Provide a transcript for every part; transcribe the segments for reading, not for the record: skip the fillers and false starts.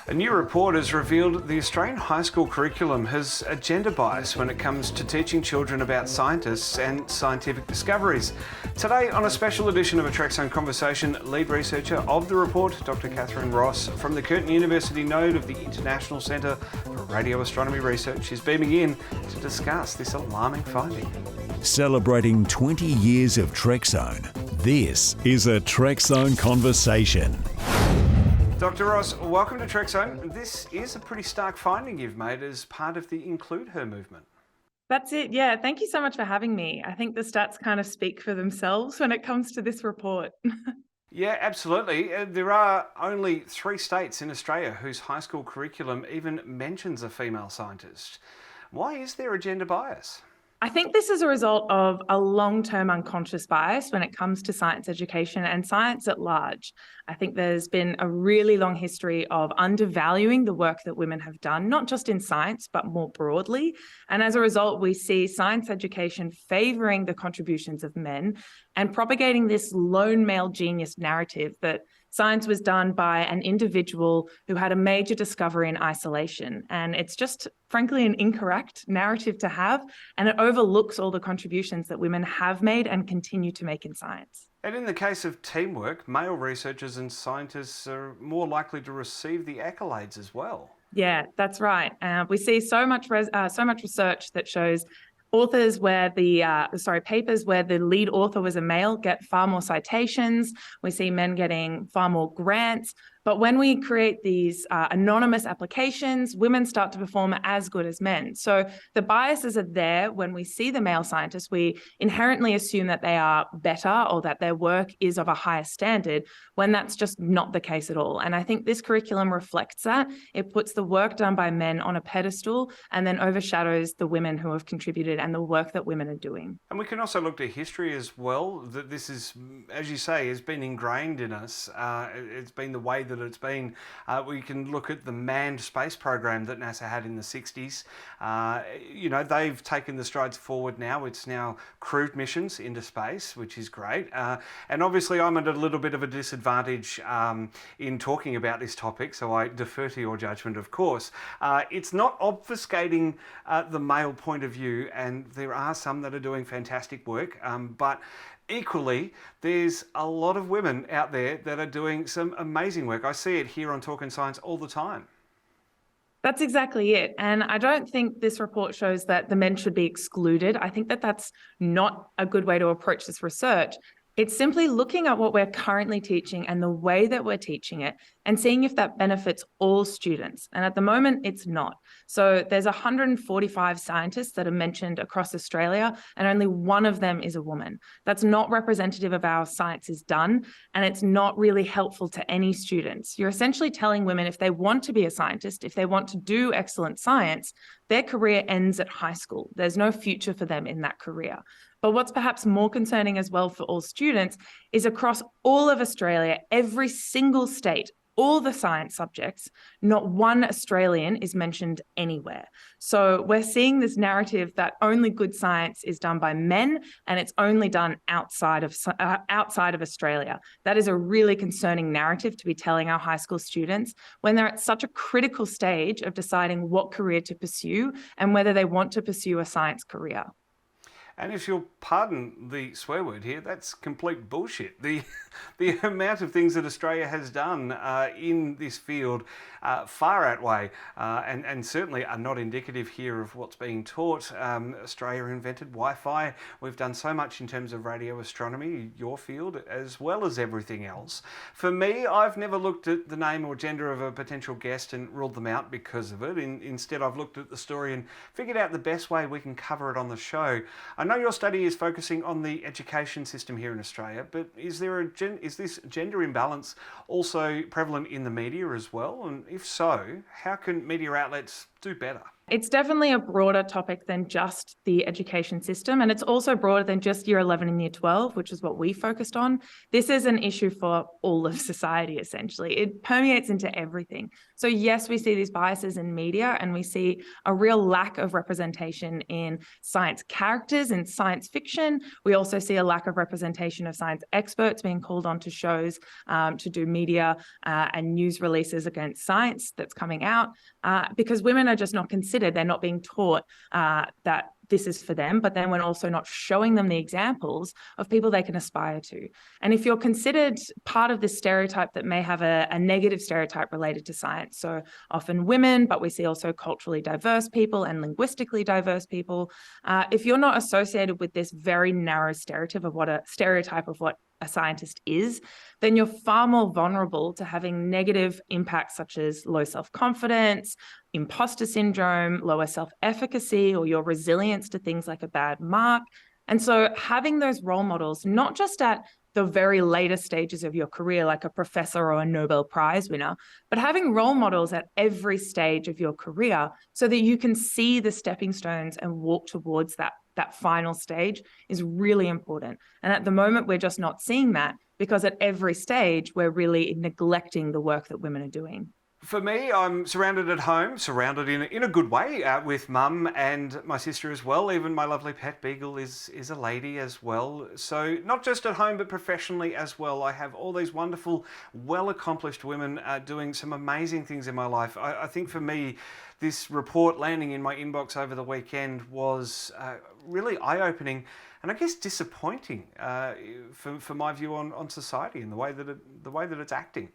A new report has revealed the Australian high school curriculum has a gender bias when it comes to teaching children about scientists and scientific discoveries. Today, on a special edition of a Trekzone Conversation, lead researcher of the report, Dr. Kathryn Ross from the Curtin University node of the International Centre for Radio Astronomy Research, is beaming in to discuss this alarming finding. Celebrating 20 years of Trekzone, this is a Trekzone Conversation. Dr. Ross, welcome to Trekzone. This is a pretty stark finding you've made as part of the IncludeHer movement. That's it. Yeah. Thank you so much for having me. I think the stats kind of speak for themselves when it comes to this report. Yeah, absolutely. There are only 3 states in Australia whose high school curriculum even mentions a female scientist. Why is there a gender bias? I think this is a result of a long-term unconscious bias when it comes to science education and science at large. I think there's been a really long history of undervaluing the work that women have done, not just in science, but more broadly. And as a result, we see science education favouring the contributions of men and propagating this lone male genius narrative that science was done by an individual who had a major discovery in isolation. And it's just, frankly, an incorrect narrative to have, and it overlooks all the contributions that women have made and continue to make in science. And in the case of teamwork, male researchers and scientists are more likely to receive the accolades as well. Yeah, that's right. We see so much research that shows papers where the lead author was a male get far more citations. We see men getting far more grants. But when we create these anonymous applications, women start to perform as good as men. So the biases are there. When we see the male scientists, we inherently assume that they are better or that their work is of a higher standard, when that's just not the case at all. And I think this curriculum reflects that. It puts the work done by men on a pedestal and then overshadows the women who have contributed and the work that women are doing. And we can also look to history as well, that this is, as you say, has been ingrained in us. It's been the way that it's been. We can look at the manned space program that NASA had in the 60s. They've taken the strides forward now. It's now crewed missions into space, which is great. And obviously I'm at a little bit of a disadvantage in talking about this topic, so I defer to your judgment, of course. It's not obfuscating the male point of view, and there are some that are doing fantastic work, but equally, there's a lot of women out there that are doing some amazing work. I see it here on Talking Science all the time. That's exactly it. And I don't think this report shows that the men should be excluded. I think that that's not a good way to approach this research. It's simply looking at what we're currently teaching and the way that we're teaching it and seeing if that benefits all students. And at the moment, it's not. So there's 145 scientists that are mentioned across Australia, and only one of them is a woman. That's not representative of how science is done, and it's not really helpful to any students. You're essentially telling women if they want to be a scientist, if they want to do excellent science, their career ends at high school. There's no future for them in that career. But what's perhaps more concerning as well for all students is across all of Australia, every single state, all the science subjects, not one Australian is mentioned anywhere. So we're seeing this narrative that only good science is done by men and it's only done outside of Australia. That is a really concerning narrative to be telling our high school students when they're at such a critical stage of deciding what career to pursue and whether they want to pursue a science career. And if you'll pardon the swear word here, that's complete bullshit. The amount of things that Australia has done in this field far outweigh and certainly are not indicative here of what's being taught. Australia invented Wi-Fi. We've done so much in terms of radio astronomy, your field, as well as everything else. For me, I've never looked at the name or gender of a potential guest and ruled them out because of it. Instead, I've looked at the story and figured out the best way we can cover it on the show. I know your study is focusing on the education system here in Australia, but is this gender imbalance also prevalent in the media as well? And if so, how can media outlets do better? It's definitely a broader topic than just the education system. And it's also broader than just year 11 and year 12, which is what we focused on. This is an issue for all of society, essentially. It permeates into everything. So yes, we see these biases in media, and we see a real lack of representation in science characters in science fiction. We also see a lack of representation of science experts being called on to shows to do media and news releases against science that's coming out because women are just not considered. They're not being taught that this is for them, but then we're also not showing them the examples of people they can aspire to. And if you're considered part of this stereotype that may have a negative stereotype related to science, so often women, but we see also culturally diverse people and linguistically diverse people, if you're not associated with this very narrow stereotype of what a scientist is, then you're far more vulnerable to having negative impacts such as low self-confidence, imposter syndrome, lower self-efficacy, or your resilience to things like a bad mark. And so having those role models, not just at the very later stages of your career, like a professor or a Nobel Prize winner, but having role models at every stage of your career so that you can see the stepping stones and walk towards that final stage is really important. And at the moment, we're just not seeing that because at every stage, we're really neglecting the work that women are doing. For me, I'm surrounded at home, surrounded in a good way, with mum and my sister as well. Even my lovely pet beagle is a lady as well. So not just at home, but professionally as well. I have all these wonderful, well-accomplished women doing some amazing things in my life. I think for me, this report landing in my inbox over the weekend was really eye-opening and I guess disappointing for my view on society and the way that it's acting.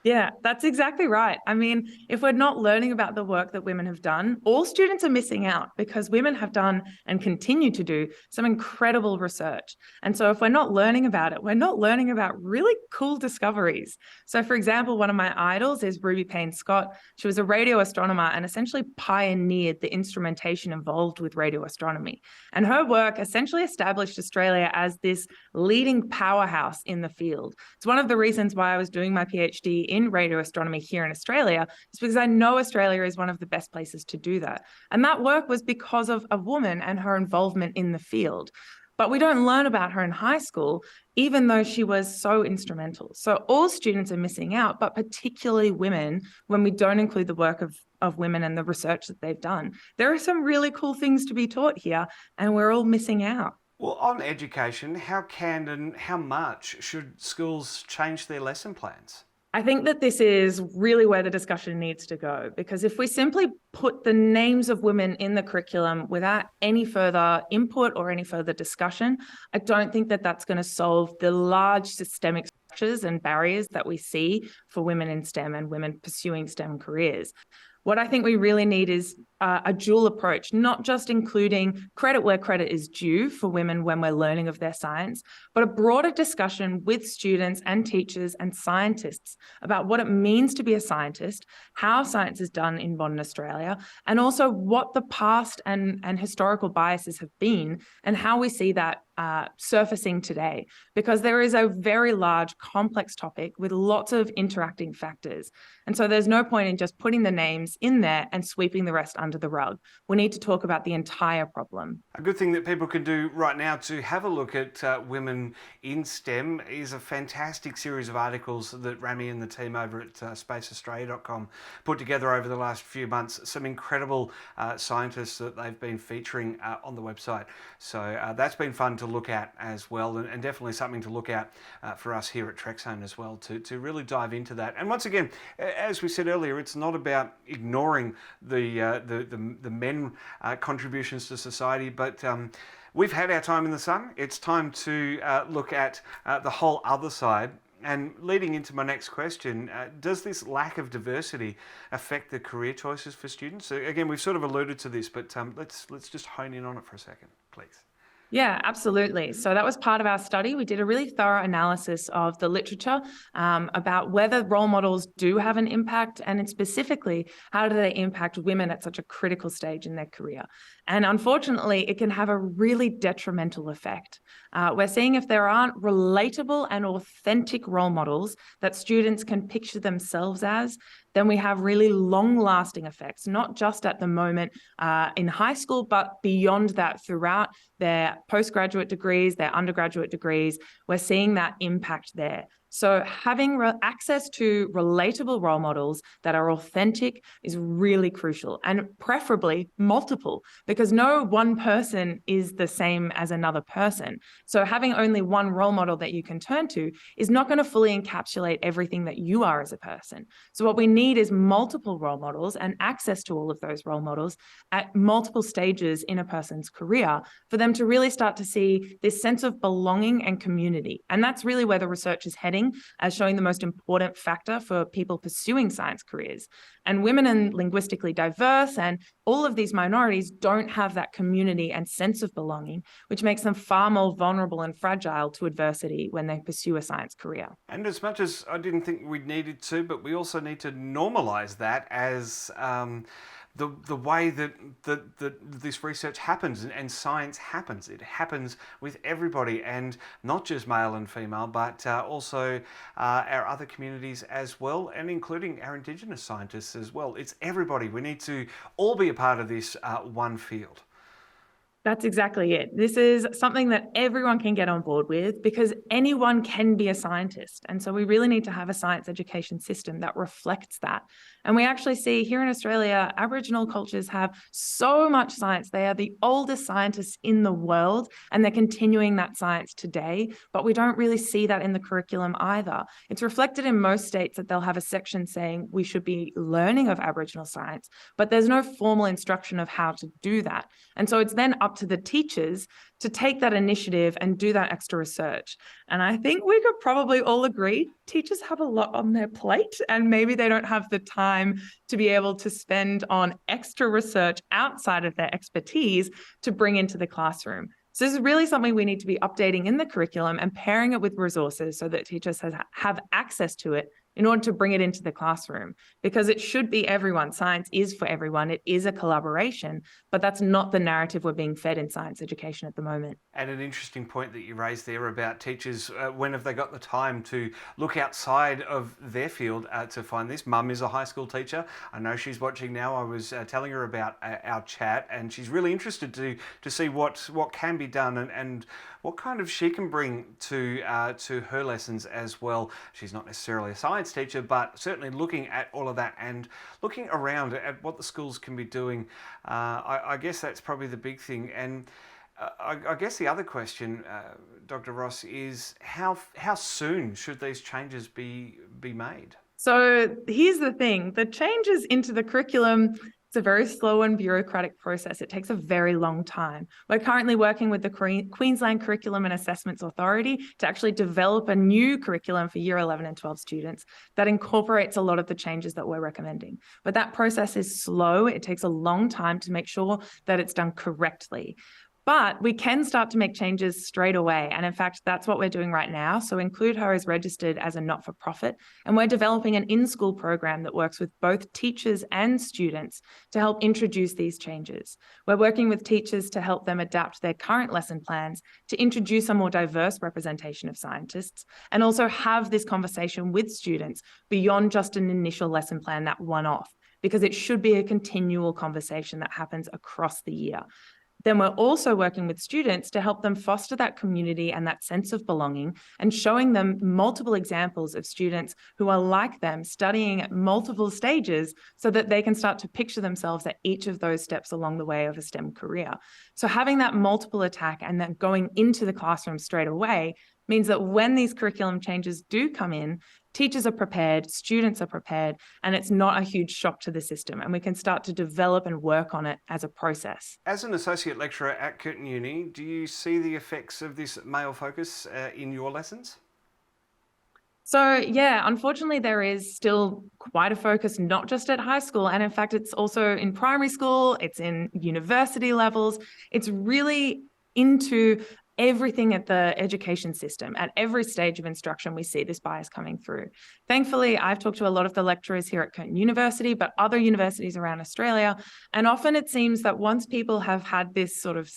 Yeah, that's exactly right. I mean, if we're not learning about the work that women have done, all students are missing out because women have done and continue to do some incredible research. And so if we're not learning about it, we're not learning about really cool discoveries. So for example, one of my idols is Ruby Payne-Scott. She was a radio astronomer and essentially pioneered the instrumentation involved with radio astronomy. And her work essentially established Australia as this leading powerhouse in the field. It's one of the reasons why I was doing my PhD in radio astronomy here in Australia, is because I know Australia is one of the best places to do that. And that work was because of a woman and her involvement in the field. But we don't learn about her in high school, even though she was so instrumental. So all students are missing out, but particularly women, when we don't include the work of women and the research that they've done. There are some really cool things to be taught here, and we're all missing out. Well, on education, how can and how much should schools change their lesson plans? I think that this is really where the discussion needs to go, because if we simply put the names of women in the curriculum without any further input or any further discussion, I don't think that that's going to solve the large systemic structures and barriers that we see for women in STEM and women pursuing STEM careers. What I think we really need is a dual approach, not just including credit where credit is due for women when we're learning of their science, but a broader discussion with students and teachers and scientists about what it means to be a scientist, how science is done in modern Australia, and also what the past and historical biases have been and how we see that surfacing today, because there is a very large, complex topic with lots of interacting factors. And so there's no point in just putting the names in there and sweeping the rest under the rug. We need to talk about the entire problem. A good thing that people can do right now to have a look at women in STEM is a fantastic series of articles that Rami and the team over at spaceaustralia.com put together over the last few months. Some incredible scientists that they've been featuring on the website. So that's been fun to look at as well, and definitely something to look at for us here at Trekzone as well, to really dive into that. And once again, as we said earlier, it's not about ignoring the men contributions to society, but we've had our time in the sun. It's time to look at the whole other side. And leading into my next question, does this lack of diversity affect the career choices for students? So again, we've sort of alluded to this, but let's just hone in on it for a second, please. Yeah, absolutely. So that was part of our study. We did a really thorough analysis of the literature about whether role models do have an impact, and specifically, how do they impact women at such a critical stage in their career. And unfortunately, it can have a really detrimental effect. We're seeing if there aren't relatable and authentic role models that students can picture themselves as, then we have really long-lasting effects, not just at the moment in high school, but beyond that throughout their postgraduate degrees, their undergraduate degrees. We're seeing that impact there. So having access to relatable role models that are authentic is really crucial, and preferably multiple, because no one person is the same as another person. So having only one role model that you can turn to is not going to fully encapsulate everything that you are as a person. So what we need is multiple role models and access to all of those role models at multiple stages in a person's career for them to really start to see this sense of belonging and community. And that's really where the research is heading, as showing the most important factor for people pursuing science careers. And women and linguistically diverse and all of these minorities don't have that community and sense of belonging, which makes them far more vulnerable and fragile to adversity when they pursue a science career. And as much as I didn't think we needed to, but we also need to normalize that as the way that this research happens and science happens. It happens with everybody, and not just male and female, but also our other communities as well, and including our Indigenous scientists as well. It's everybody. We need to all be a part of this one field. That's exactly it. This is something that everyone can get on board with, because anyone can be a scientist. And so we really need to have a science education system that reflects that. And we actually see here in Australia, Aboriginal cultures have so much science. They are the oldest scientists in the world, and they're continuing that science today. But we don't really see that in the curriculum either. It's reflected in most states that they'll have a section saying we should be learning of Aboriginal science, but there's no formal instruction of how to do that. And so it's then up to the teachers to take that initiative and do that extra research. And I think we could probably all agree teachers have a lot on their plate, and maybe they don't have the time to be able to spend on extra research outside of their expertise to bring into the classroom. So this is really something we need to be updating in the curriculum and pairing it with resources so that teachers have access to it in order to bring it into the classroom, because it should be everyone. Science is for everyone. It is a collaboration, but that's not the narrative we're being fed in science education at the moment. And an interesting point that you raised there about teachers, when have they got the time to look outside of their field to find this? Mum is a high school teacher. I know she's watching now. I was telling her about our chat, and she's really interested to see what can be done and what kind of she can bring to her lessons as well. She's not necessarily a science teacher, but certainly looking at all of that and looking around at what the schools can be doing. I guess that's probably the big thing. And I guess the other question, Dr. Ross, is how soon should these changes be made? So here's the thing. The changes into the curriculum, it's a very slow and bureaucratic process. It takes a very long time. We're currently working with the Queensland Curriculum and Assessments Authority to actually develop a new curriculum for Year 11 and 12 students that incorporates a lot of the changes that we're recommending. But that process is slow. It takes a long time to make sure that it's done correctly. But we can start to make changes straight away. And in fact, that's what we're doing right now. So IncludeHer is registered as a not-for-profit, and we're developing an in-school program that works with both teachers and students to help introduce these changes. We're working with teachers to help them adapt their current lesson plans to introduce a more diverse representation of scientists, and also have this conversation with students beyond just an initial lesson plan, that one-off, because it should be a continual conversation that happens across the year. Then we're also working with students to help them foster that community and that sense of belonging, and showing them multiple examples of students who are like them, studying at multiple stages, so that they can start to picture themselves at each of those steps along the way of a STEM career. So having that multiple attack and then going into the classroom straight away means that when these curriculum changes do come in, teachers are prepared, students are prepared, and it's not a huge shock to the system, and we can start to develop and work on it as a process. As an associate lecturer at Curtin Uni, do you see the effects of this male focus in your lessons? So yeah, unfortunately, there is still quite a focus, not just at high school. And in fact, it's also in primary school, it's in university levels. It's really into everything at the education system. At every stage of instruction, we see this bias coming through. Thankfully, I've talked to a lot of the lecturers here at Curtin University, but other universities around Australia. And often it seems that once people have had this sort of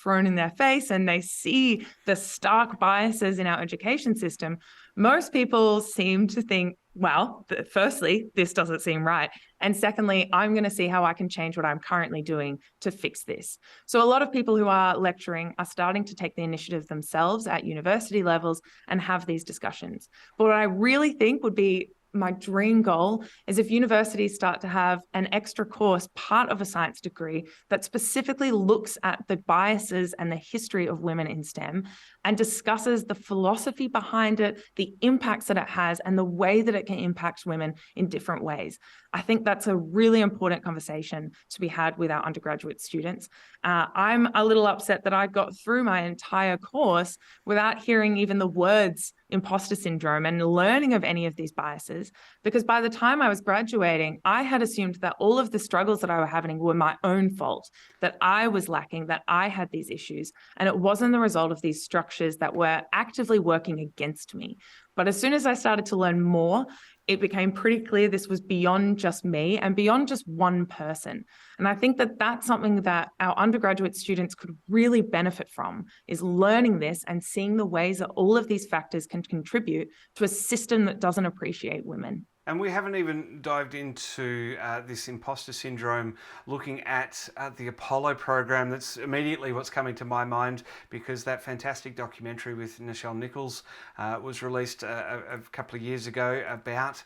thrown in their face and they see the stark biases in our education system, most people seem to think, well, firstly, this doesn't seem right. And secondly, I'm going to see how I can change what I'm currently doing to fix this. So a lot of people who are lecturing are starting to take the initiative themselves at university levels and have these discussions. But what I really think would be my dream goal is if universities start to have an extra course, part of a science degree, that specifically looks at the biases and the history of women in STEM and discusses the philosophy behind it, the impacts that it has, and the way that it can impact women in different ways. I think that's a really important conversation to be had with our undergraduate students. I'm a little upset that I got through my entire course without hearing even the words imposter syndrome and learning of any of these biases, because by the time I was graduating, I had assumed that all of the struggles that I was having were my own fault, that I was lacking, that I had these issues, and it wasn't the result of these structures that were actively working against me. But as soon as I started to learn more, it became pretty clear this was beyond just me and beyond just one person. And I think that that's something that our undergraduate students could really benefit from, is learning this and seeing the ways that all of these factors can contribute to a system that doesn't appreciate women. And we haven't even dived into this imposter syndrome, looking at the Apollo program. That's immediately what's coming to my mind, because that fantastic documentary with Nichelle Nichols was released a couple of years ago about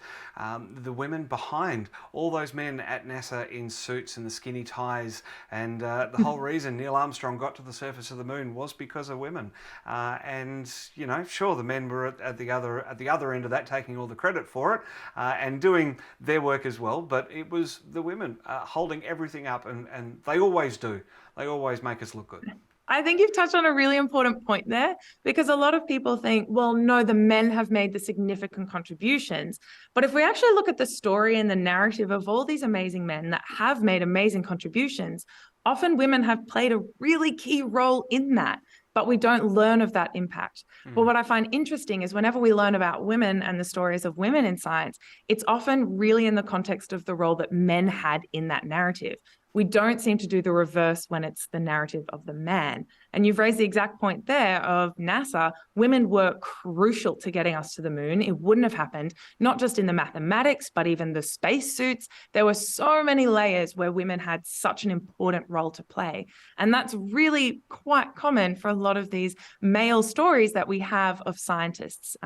the women behind all those men at NASA in suits and the skinny ties. And the whole reason Neil Armstrong got to the surface of the moon was because of women. And, you know, sure, the men were at the other end of that, taking all the credit for it. And doing their work as well, but it was the women holding everything up, and they always do. They always make us look good. I think you've touched on a really important point there, because a lot of people think, well, no, the men have made the significant contributions. But if we actually look at the story and the narrative of all these amazing men that have made amazing contributions, often women have played a really key role in that, but we don't learn of that impact. But what I find interesting is whenever we learn about women and the stories of women in science, it's often really in the context of the role that men had in that narrative. We don't seem to do the reverse when it's the narrative of the man. And you've raised the exact point there of NASA. Women were crucial to getting us to the moon. It wouldn't have happened, not just in the mathematics, but even the spacesuits. There were so many layers where women had such an important role to play. And that's really quite common for a lot of these male stories that we have of scientists.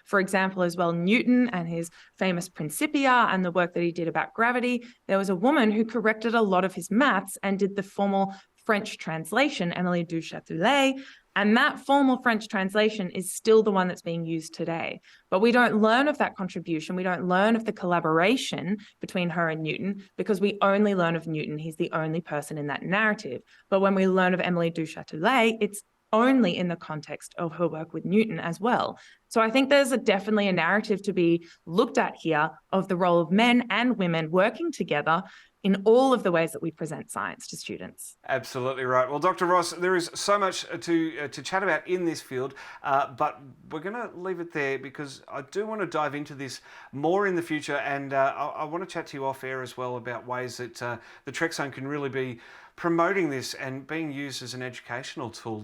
For example, as well, Newton and his famous Principia and the work that he did about gravity. There was a woman who corrected a lot of his maths and did the formal French translation, Émilie du Châtelet, and that formal French translation is still the one that's being used today. But we don't learn of that contribution. We don't learn of the collaboration between her and Newton, because we only learn of Newton. He's the only person in that narrative. But when we learn of Émilie du Châtelet, it's only in the context of her work with Newton as well. So I think there's definitely a narrative to be looked at here of the role of men and women working together in all of the ways that we present science to students. Absolutely right. Well, Dr. Ross, there is so much to chat about in this field, but we're going to leave it there, because I do want to dive into this more in the future, and I want to chat to you off air as well about ways that the Trekzone can really be promoting this and being used as an educational tool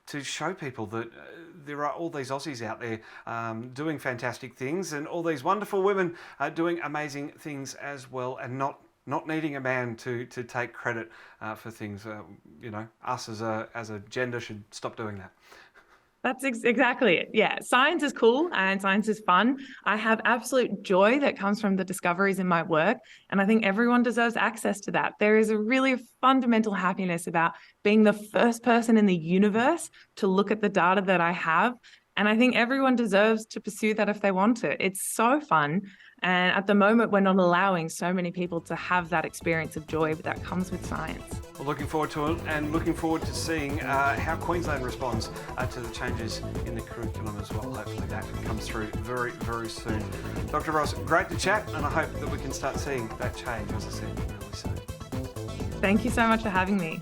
to show people that there are all these Aussies out there doing fantastic things, and all these wonderful women doing amazing things as well, and not needing a man to take credit for things. You know, us as a gender should stop doing that. That's exactly it. Yeah, science is cool and science is fun. I have absolute joy that comes from the discoveries in my work, and I think everyone deserves access to that. There is a really fundamental happiness about being the first person in the universe to look at the data that I have, and I think everyone deserves to pursue that if they want to. It's so fun, and at the moment we're not allowing so many people to have that experience of joy that comes with science. Well, looking forward to it, and looking forward to seeing how Queensland responds to the changes in the curriculum as well. Hopefully that comes through very, very soon. Dr. Ross, great to chat, and I hope that we can start seeing that change, as I said, really soon. Thank you so much for having me.